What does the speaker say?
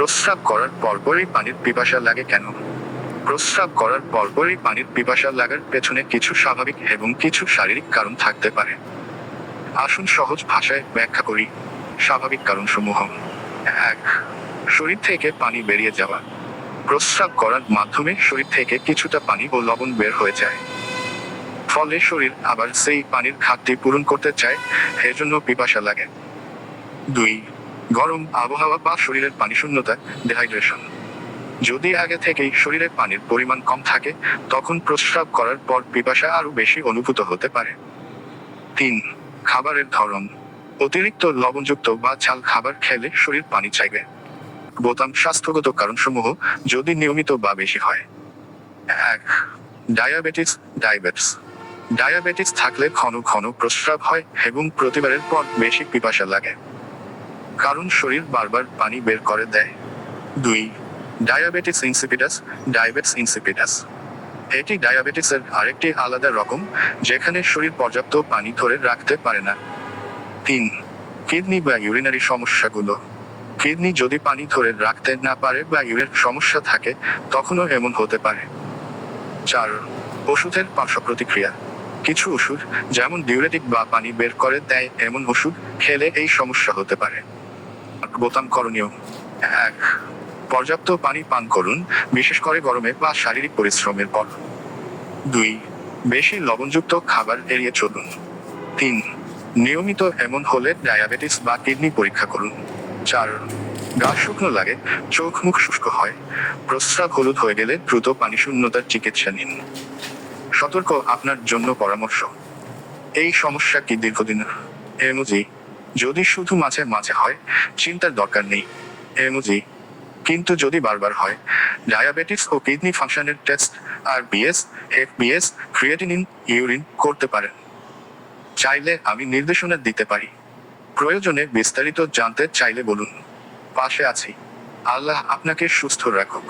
প্রস্রাব করার পরপরই পানির পিপাসা লাগে কেন? প্রস্রাব করার পরপরই পানির পিপাসা লাগার পেছনে কিছু স্বাভাবিক এবং কিছু শারীরিক কারণ থাকতে পারে। আসুন সহজ ভাষায় ব্যাখ্যা করি। স্বাভাবিক কারণসমূহ: ১. শরীর থেকে পানি বেরিয়ে যাওয়া। প্রস্রাব করার মাধ্যমে শরীর থেকে কিছুটা পানি ও লবণ বের হয়ে যায়। ফলে শরীর আবার সেই পানির ঘাটতি পূরণ করতে চায়, এজন্য পিপাসা লাগে। ২. গরম আবহাওয়া বা শরীরের পানিশূন্যতা, ডিহাইড্রেশন। যদি আগে থেকেই শরীরে পানির পরিমাণ কম থাকে, তখন প্রস্রাব করার পর পিপাসা আরও বেশি অনুভূত হতে পারে। ৩. খাবারের ধরন। অতিরিক্ত লবণযুক্ত বা ঝাল খাবার খেলে শরীর পানি চাইবে। স্বাস্থ্যগত কারণসমূহ যদি নিয়মিত বা বেশি হয়। ১. ডায়াবেটিস। ডায়াবেটিস থাকলে ঘন ঘন প্রস্রাব হয় এবং প্রতিবারের পর বেশি পিপাসা লাগে, কারণ শরীর বারবার পানি বের করে দেয়। ২. Diabetes insipidus. এটি ডায়াবেটিসের আরেকটি আলাদা রকম, যেখানে শরীর পর্যাপ্ত পানি ধরে রাখতে পারে না। ৩. কিডনি বা ইউরিনারি সমস্যাগুলো। কিডনি যদি পানি ধরে রাখতে না পারে বা ইউরিনের সমস্যা থাকে, তখনও এমন হতে পারে। ৪. ওষুধের পার্শ্ব প্রতিক্রিয়া। কিছু ওষুধ, যেমন ডিউরেটিক বা পানি বের করে দেয় এমন ওষুধ খেলে এই সমস্যা হতে পারে। করণীয়: ১. পর্যাপ্ত পানি পান করুন, বিশেষ করে গরমে বা শারীরিক পরিশ্রমের পর। ২. বেশি লবণযুক্ত খাবার এড়িয়ে চলুন। ৩. নিয়মিত এমন হলে ডায়াবেটিস বা কিডনি পরীক্ষা করুন। ৪. গা শুকনো লাগে, চোখ মুখ শুষ্ক হয়, প্রস্রাব হলুদ হয়ে গেলে দ্রুত পানিশূন্যতার চিকিৎসা নিন। সতর্ক আপনার জন্য পরামর্শ: এই সমস্যা কি দীর্ঘদিনের? এমোজি: যদি শুধু মাঝে মাঝে হয়, চিন্তার দরকার নেই। এমোজি: কিন্তু যদি বারবার হয়, ডায়াবেটিস ও কিডনি ফাংশনের test, RBS, FBS, creatinine, urine করতে পারেন। চাইলে আমি নির্দেশনা দিতে পারি। প্রয়োজনে বিস্তারিত জানতে চাইলে বলুন। পাশে আছি। আল্লাহ আপনাকে সুস্থ রাখুক।